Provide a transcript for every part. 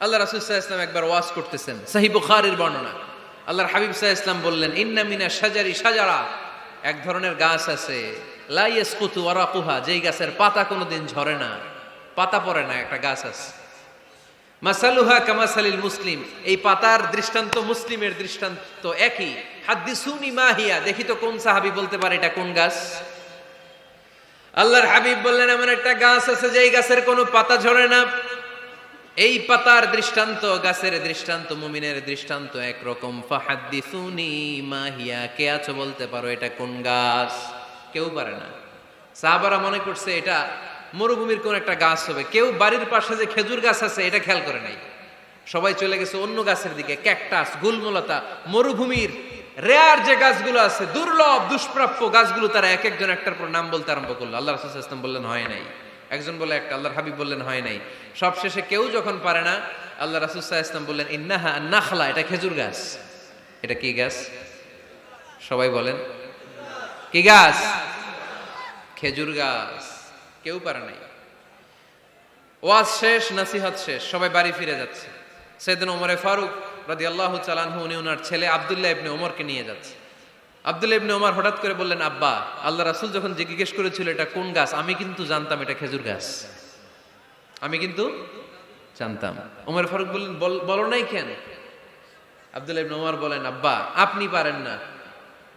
আল্লাহ রাসূল সাল্লাল্লাহু আলাইহি ওয়াসাল্লাম একবার ওয়াজ করতেছেন, সহিহ বুখারীর বর্ণনা। আল্লাহর হাবিব সাল্লাল্লাহু আলাইহি ওয়াসাল্লাম বললেন, ইন্না মিনা শাজারি শাজারা, এক ধরনের গাছ আছে, লা ইয়াসকুতু ওয়ারাকুহা, যেই গাছের পাতা কোনোদিন ঝরে না, পাতা পড়ে না, একটা গাছ আছে। মাসালুহা কামাসালিল মুসলিম, এই পাতার দৃষ্টান্ত মুসলিমের দৃষ্টান্ত একই। হাদ্দিসুনি মা হিয়া, দেখি তো কোন সাহাবী বলতে পারে এটা কোন গাছ। আল্লাহর হাবিব বললেন, এমন একটা গাছ আছে যেই গাছের কোনো পাতা ঝরে না। এই পাতার দৃষ্টান্ত, গাছের দৃষ্টান্ত, মুমিনের দৃষ্টান্ত একরকম। ফাহাদ্দিসুনি মা হিয়া, কে আছো বলতে পারো এটা কোন গাছ? কেউ পারে না। সাহাবারা মনে করছে এটা মরুভূমির কোন একটা গাছ হবে। কেউ বাড়ির পাশে যে খেজুর গাছ আছে এটা খেয়াল করে নাই, সবাই চলে গেছে অন্য গাছের দিকে। ক্যাকটাস, গুলমলতা, মরুভূমির রেয়ার যে গাছগুলো আছে, দুর্লভ দুষ্প্রাপ্য গাছগুলো, তারা এক একজন একটার পর নাম বলতে আরম্ভ করলো। আল্লাহ রাসূল সাল্লাল্লাহু আলাইহি ওয়াসাল্লাম বললেন হয় নাই, একজন বলে একটা, আল্লাহর হাবিব বললেন হয় নাই। সবশেষে কেউ যখন পারে না, আল্লাহ রাসূল সাল্লাল্লাহু আলাইহি ওয়াসাল্লাম বললেন ইন্নাহা আন-নাখলা, এটা খেজুর গাছ। এটা কি গাছ? সবাই বলেন কি গাছ? খেজুর গাছ। কেউ পারে নাই। ওয়াজ শেষ, নসিহত শেষ, সবাই বাড়ি ফিরে যাচ্ছে। সাইয়েদনা ওমর ফারুক রাদিয়াল্লাহু তাআলা আনহু, উনি ওনার ছেলে আব্দুল্লাহ ইবনে ওমরকে নিয়ে যাচ্ছে। আব্দুল্লাহ ইবনে ওমর হঠাৎ করে বললেন, আব্বা, আল্লাহ রাসূল যখন জিজ্ঞেস করেছিল এটা কোন গাছ, আমি কিন্তু জানতাম এটা খেজুর গাছ, আমি কিন্তু জানতাম। ওমর ফারুক বললেন, বলো নাই কেন? আব্দুল্লাহ ইবনে ওমর বলেন, আব্বা, আপনি পারেন না,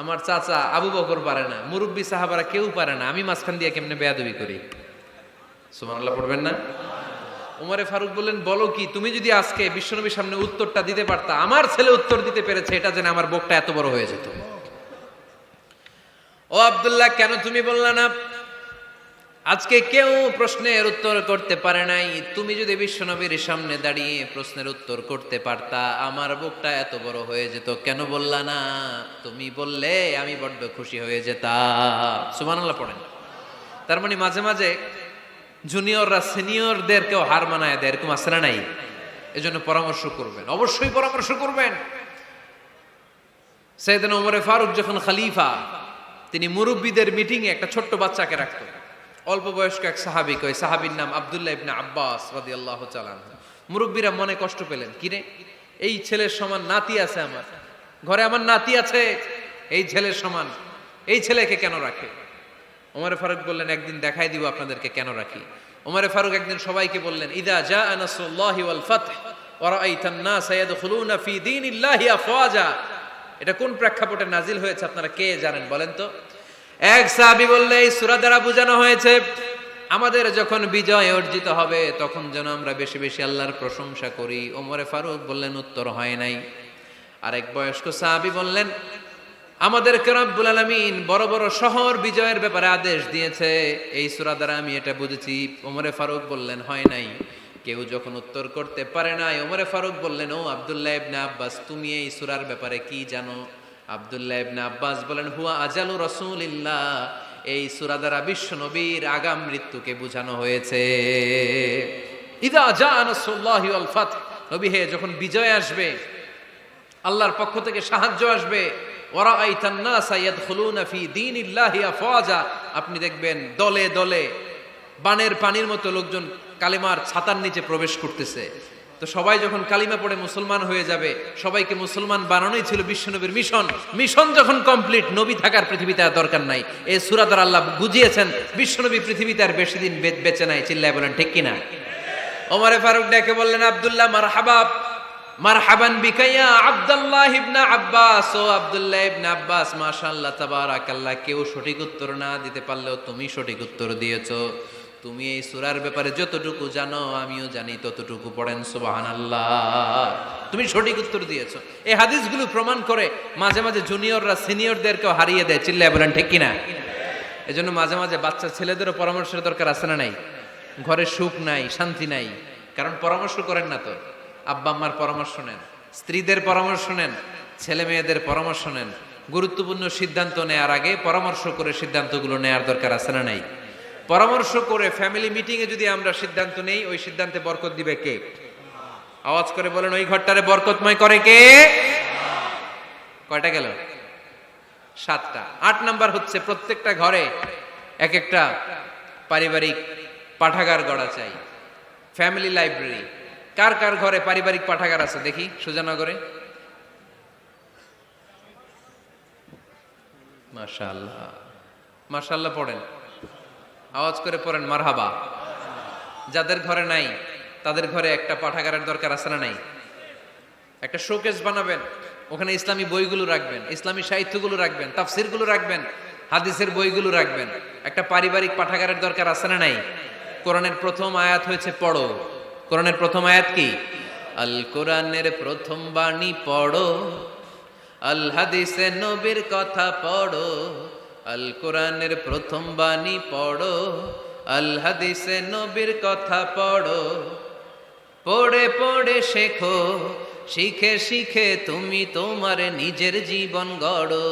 আমার চাচা আবু বকর পারে না, মুরব্বী সাহাবারা কেউ পারে না, আমি মাঝখান দিয়ে কেমনে বেয়াদবি করি? সুবহানাল্লাহ পড়বেন না? ওমরে ফারুক বললেন, বলো কি, তুমি যদি আজকে বিশ্বনবীর সামনে উত্তরটা দিতে পারতা, আমার ছেলে উত্তর দিতে পেরেছে, এটা জেনে আমার বুকটা এত বড় হয়ে যেত। ও আব্দুল্লাহ, কেন তুমি বললা না? আজকে কেউ প্রশ্নের উত্তর করতে পারে নাই, তুমি যদি বিশ্বনবীর সামনে দাঁড়িয়ে প্রশ্নের উত্তর করতে পারতা, আমার বুকটা এত বড় হয়ে যেত। কেন বললা না? তুমি বললে আমি বড্ড খুশি হয়ে যেতাম। সুবহানাল্লাহ পড়েন। তার মানে মাঝে মাঝে জুনিয়ররা সিনিয়রদেরকেও হার মানায় দেয়, এরকম আছে না নাই? এজন্য পরামর্শ করবেন, অবশ্যই পরামর্শ করবেন। সাইয়েদনা ওমর ফারুক যখন খলিফা, তিনি মুরব্বীদের মিটিংয়ে একটা ছোট্ট বাচ্চাকে রাখতেন, অল্প বয়স্ক এক সাহাবী, ওই সাহাবীর নাম আব্দুল্লাহ ইবনে আব্বাস রাদিয়াল্লাহু তাআলা আনহু। মুরব্বীরা মনে কষ্ট পেলেন, কিরে, এই ছেলের সমান নাতি আছে আমার ঘরে, আমার নাতি আছে, এই ছেলের সমান, এই ছেলেকে কেন রাখে? ওমর ফারুক বললেন, একদিন দেখাই দিব আপনাদেরকে কেন রাখি। ওমর ফারুক একদিন সবাইকে বললেন, ইদা জাআ নাসরুল্লাহি ওয়াল ফাতহ ওয়া রাআইতান নাস ইয়াদখুলুনা ফি দীনিল্লাহি আফওয়াজা, এটা কোন প্রেক্ষাপটে নাজিল হয়েছে আপনারা কে জানেন বলেন তো? এক সাহাবী বললেন, এই সূরা দ্বারা বোঝানো হয়েছে আমাদের যখন বিজয় অর্জিত হবে তখন যেন আমরা বেশি বেশি আল্লাহর প্রশংসা করি। ওমর ফারুক বললেন, উত্তর হয় নাই। আরেক বয়স্ক সাহাবী বললেন, আমাদেরকে রব্বুল আলামিন বড় বড় শহর বিজয়ের ব্যাপারে আদেশ দিয়েছে, এই সূরা দ্বারা আমি এটা বুঝেছি। ওমর ফারুক বললেন, হয় নাই। কেউ যখন উত্তর করতে পারে নাই, ওমর ফারুক বললেন, ও আব্দুল্লাহ ইবনে আব্বাস, তুমি এই সূরার ব্যাপারে কি জানো? আব্দুল্লাহ ইবনে আব্বাস বলেন, হুয়া আজালু রাসূলিল্লাহ, এই সূরা দ্বারা বিশ্ব নবীর আগাম মৃত্যুকে বোঝানো হয়েছে। ইদা জাআ নাসরুল্লাহি ওয়াল ফাতহ, নবী হে, যখন বিজয় আসবে, আল্লাহর পক্ষ থেকে সাহায্য আসবে, ওয়া রাআইতান নাসা ইয়াদখুলুনা ফি দীনিল্লাহি আফওয়াজা, আপনি দেখবেন দলে দলে বানের পানির মতো লোকজন কালিমার ছাতার নিচে প্রবেশ করতেছে। তো সবাই যখন কালিমা পড়ে মুসলমান হয়ে যাবে, সবাইকে মুসলমান বানানোই ছিল বিশ্বনবীর মিশন। মিশন যখন কমপ্লিট, নবী থাকার পৃথিবীতে আর দরকার নাই। এই সূরা দ্বারা আল্লাহ বুঝিয়েছেন বিশ্বনবী পৃথিবীতে আর বেশি দিন বেঁচে নাই। চিল্লায় বলেন ঠিক কিনা? ওমর ফারুক ডেকে বললেন, আব্দুল্লাহ, মারহাবা, মারহাবান বিকা ইয়া আব্দুল্লাহ ইবনে আব্বাস, ও আব্দুল্লাহ ইবনে আব্বাস, মাশাআল্লাহ তাবারাকাল্লাহ, কেউ সঠিক উত্তর না দিতে পারলেও তুমি সঠিক উত্তর দিয়েছো। তুমি এই সূরার ব্যাপারে যতটুকু জানো আমিও জানি ততটুকু পড়েন, সুবহানাল্লাহ, তুমি সঠিক উত্তর দিয়েছো। এই হাদিসগুলো প্রমাণ করে মাঝে মাঝে জুনিয়ররা সিনিয়রদেরকেও হারিয়ে দেয়। চিল্লায় বলেন ঠিক কিনা? এজন্য মাঝে মাঝে বাচ্চা ছেলেদেরও পরামর্শের দরকার আছে না নাই? ঘরে সুখ নাই, শান্তি নাই, কারণ পরামর্শ করেন না তো। আব্বা আম্মার পরামর্শ নেন, স্ত্রীদের পরামর্শ নেন, ছেলে মেয়েদের পরামর্শ নেন। গুরুত্বপূর্ণ সিদ্ধান্ত নেওয়ার আগে পরামর্শ করে সিদ্ধান্তগুলো নেওয়ার দরকার আছে না নাই? পরামর্শ করে ফ্যামিলি মিটিংয়ে যদি আমরা সিদ্ধান্ত নেই, ওই সিদ্ধান্তে বরকত দিবে কে? আওয়াজ করে বলেন, ওই ঘরটারে বরকতময় করে কে? কয়টা গেল? 7টা। 8 নাম্বার হচ্ছে, প্রত্যেকটা ঘরে এক একটা পারিবারিক পাঠাগার গড়া চাই, ফ্যামিলি লাইব্রেরি। কার কার ঘরে পারিবারিক পাঠাগার আছে দেখি সুজানগরে? মাশাআল্লাহ, মাশাআল্লাহ পড়েন, আওয়াজ করে পড়েন মারহাবা। যাদের ঘরে নাই তাদের ঘরে একটা পাঠাগারের দরকার আছে না নাই? একটা শোকেস বানাবেন, ওখানে ইসলামী বইগুলো রাখবেন, ইসলামী সাহিত্যগুলো রাখবেন, তাফসিরগুলো রাখবেন, হাদিসের বইগুলো রাখবেন। একটা পারিবারিক পাঠাগারের দরকার আছে না নাই? কোরআনের প্রথম আয়াত হয়েছে পড়ো। কোরআনের প্রথম আয়াত কি? আল কোরআনের প্রথম বাণী পড়ো, আল হাদিসে নবীর কথা পড়ো। আল কোরআনের প্রথম বাণী পড়ো, আল হাদিসে নবীর কথা পড়ো। পড়ে পড়ে শেখো, শিখে শিখে তুমি তোমার নিজের জীবন গড়ো।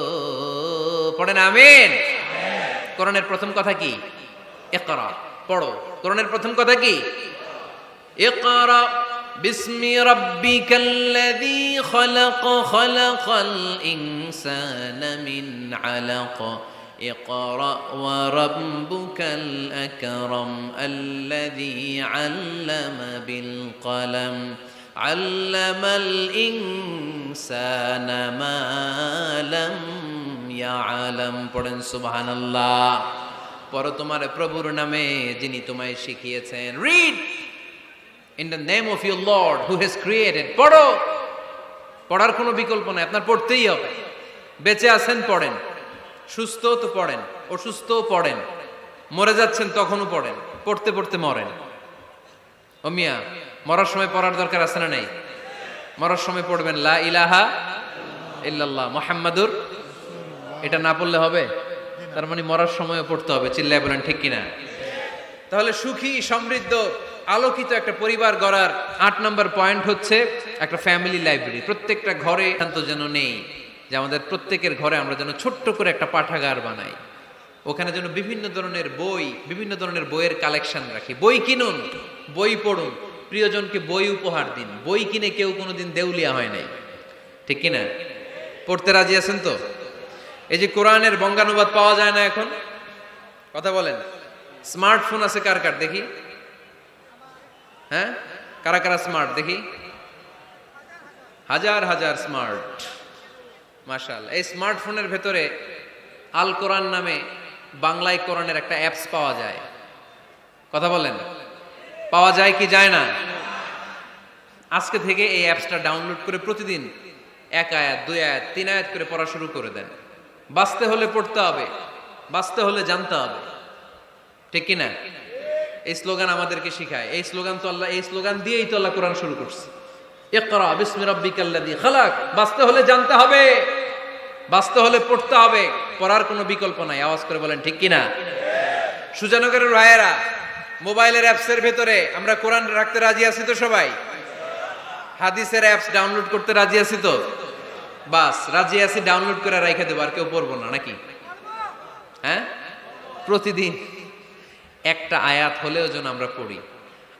পড়েন আমিন। কোরআনের প্রথম কথা কি? ইকরা, পড়ো। কোরআনের প্রথম কথা কি? ইকরা বিসমি রাব্বিকাল্লাযী খালাক, খালাকাল ইনসানা মিন আলাক। اقرأ وربك الأكرم الذي علم بالقلم علم الإنسان ما لم يعلم পড়েন সুবহানাল্লাহ। পড়ো তোমার প্রভুর নামে যিনি তোমায় শিখিয়েছেন। Read in the name of your Lord who has created. পড়ো, পড়ার কোনো বিকল্প নাই, আপনার পড়তেই হবে। বেঁচে আছেন পড়েন, সুস্থ তো পড়েন, অসুস্থ পড়েন, মরে যাচ্ছেন তখনও পড়েন, পড়তে পড়তে মরেন। ও মিয়া, মরার সময় পড়ার দরকার আছে না নাই? মরার সময় পড়বেন লা ইলাহা ইল্লাল্লাহ মুহাম্মাদুর। এটা না পড়লে হবে? তার মানে মরার সময়ও পড়তে হবে। চিল্লায় বলেন ঠিক কিনা? তাহলে সুখী, সমৃদ্ধ, আলোকিত একটা পরিবার গড়ার 8 নম্বর পয়েন্ট হচ্ছে একটা ফ্যামিলি লাইব্রেরি। প্রত্যেকটা ঘরে শান্ত যেন নেই, যে আমাদের প্রত্যেকের ঘরে আমরা যেন ছোট্ট করে একটা পাঠাগার বানাই। ওখানে যেন বিভিন্ন ধরনের বই, বিভিন্ন ধরনের বইয়ের কালেকশন রাখি। বই কিনুন, বই পড়ুন, প্রিয়জনকে বই উপহার দিন। বই কিনে কেউ কোনোদিন দেউলিয়া হয় নাই, ঠিক কিনা? পড়তে রাজি আছেন তো? এই যে কোরআনের বঙ্গানুবাদ পাওয়া যায় না এখন, কথা বলেন। স্মার্টফোন আছে কার কার দেখি? হ্যাঁ, কারা কারা স্মার্ট দেখি? হাজার হাজার স্মার্ট, মাশাআল্লাহ। এই স্মার্টফোনের ভেতরে আল কোরআন নামে বাংলায় কোরআনের একটা অ্যাপস পাওয়া যায়। কথা বলেন, পাওয়া যায় কি যায় না? আজকে থেকে এই অ্যাপসটা ডাউনলোড করে প্রতিদিন 1 আয়াত, 2 আয়াত, 3 আয়াত করে পড়া শুরু করে দেন। বাঁচতে হলে পড়তে হবে, বাঁচতে হলে জানতে হবে, ঠিক কিনা? এই স্লোগান আমাদেরকে শিখায়। এই স্লোগান তো আল্লাহ, এই স্লোগান দিয়েই তো আল্লাহ কোরআন শুরু করছে। ইকরা বিসমি রাব্বিকাল্লাযী খালাক। বাঁচতে হলে জানতে হবে, বাঁচতে হলে পড়তে হবে, পড়ার কোনো বিকল্প নাই। আওয়াজ করে বলেন ঠিক কিনা? সুজানগরের ভাইয়েরা, মোবাইলের অ্যাপসের ভেতরে আমরা কোরআন রাখতে রাজি আছি তো সবাই? হাদিসের অ্যাপস ডাউনলোড করতে রাজি আছি তো? বাস রাজি আছি, ডাউনলোড করে রাইখা দেবো, আর কেউ পড়বো না নাকি? হ্যাঁ, প্রতিদিন একটা আয়াত হলেও যেন আমরা পড়ি।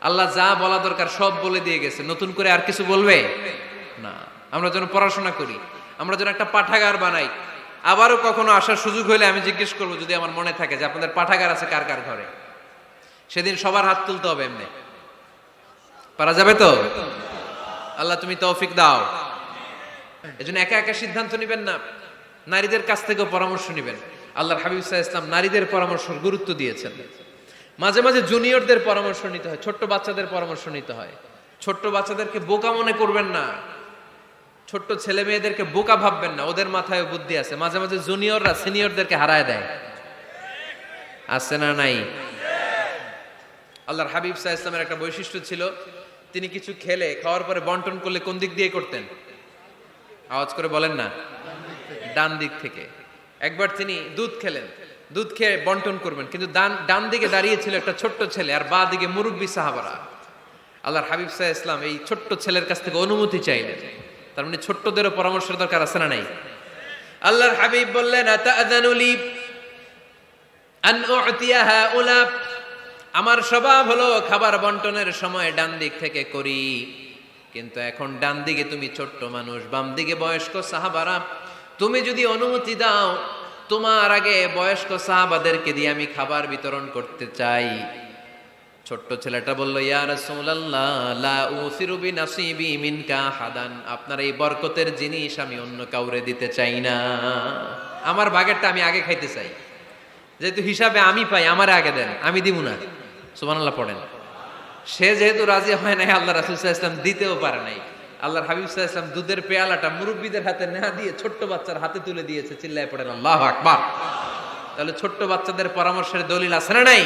আল্লাহ যা বলা দরকার সব বলে দিয়ে গেছে, নতুন করে আর কিছু বলবে না। আমরা যেন পড়াশোনা করি, আমরা যেন একটা পাঠাগার বানাই। আবারও কখনো আসার সুযোগ হলে আমি জিজ্ঞেস করবো, যদি আমার মনে থাকে, যে আপনাদের পাঠাগার আছে কার কার ঘরে। সেদিন সবার হাত তুলতে হবে। এমনি পারা যাবে তো? আল্লাহ তুমি তৌফিক দাও। এজন্য একা একা সিদ্ধান্ত নিবেন না, নারীদের কাছ থেকেও পরামর্শ নিবেন। আল্লাহর হাবিব সাল্লাল্লাহু আলাইহি ওয়াসাল্লাম নারীদের পরামর্শের গুরুত্ব দিয়েছেন। মাঝে মাঝে জুনিয়রদের পরামর্শ নিতে হয়, ছোট্ট বাচ্চাদের পরামর্শ নিতে হয়। ছোট্ট বাচ্চাদেরকে বোকা মনে করবেন না, ছোট্ট ছেলে মেয়েদেরকে বোকা ভাববেন না, ওদের মাথায় বুদ্ধি আছে। মাঝে মাঝে জুনিয়ররা সিনিয়রদেরকে হারায় দেয়, আছে না নাই? আল্লাহর হাবিব সাল্লাল্লাহু আলাইহি ওয়াসাল্লামের একটা বৈশিষ্ট্য ছিল, তিনি কিছু খেলে খাওয়ার পরে বন্টন করলে কোন দিক দিয়ে করতেন? আওয়াজ করে বলেন না। ডান দিক থেকে। একবার তিনি দুধ খেলেন, দুধ খেয়ে বন্টন করবেন, কিন্তু ডান দিকে দাঁড়িয়ে ছিল একটা ছোট্ট ছেলে, আর বাঁ দিকে মুরব্বী সাহাবারা। আল্লাহর হাবিব সাল্লাল্লাহু আলাইহি ওয়াসাল্লাম এই ছোট্ট ছেলের কাছ থেকে অনুমতি চাইলেন। তার মানে ছোট্টদেরও পরামর্শের দরকার আছে না নাই? আল্লাহর হাবিব বললেন, আতাআযানু লি আন উ'তিয়া হাউলা। আমার স্বভাব হলো খাবার বন্টনের সময় ডান দিক থেকে করি, কিন্তু এখন ডান দিকে তুমি ছোট্ট মানুষ, বাম দিকে বয়স্ক সাহাবারা। তুমি যদি অনুমতি দাও, তোমার আগে বয়স্ক সাহাবাদেরকে দিয়ে আমি খাবার বিতরণ করতে চাই। ছোট্ট ছেলেটা বলল, ইয়া রাসূলুল্লাহ লা উসিরু বিনাসিবি মিনকা হাদান, আপনার এই বরকতের জিনিস আমি অন্য কাউরে দিতে চাই না, আমার ভাগেরটা আমি আগে খাইতে চাই, যেহেতু হিসাবে আমি পাই আমারে আগে দেন, আমি দিব না। সুবহানাল্লাহ পড়েন। সে যেহেতু রাজি হয় নাই, আল্লাহ রাসূল সাল্লাল্লাহু আলাইহি ওয়াসাল্লাম দিতেও পারে নাই। আল্লাহর হাবিব সাল্লাল্লাহু আলাইহি ওয়াসাল্লাম দুধের পেয়ালাটা মুরব্বিদের হাতে না দিয়ে ছোট্ট বাচ্চার হাতে তুলে দিয়েছে। চিল্লায় পড়েন আল্লাহু আকবার। তাহলে ছোট্ট বাচ্চাদের পরামর্শের দলিল আছে না নাই?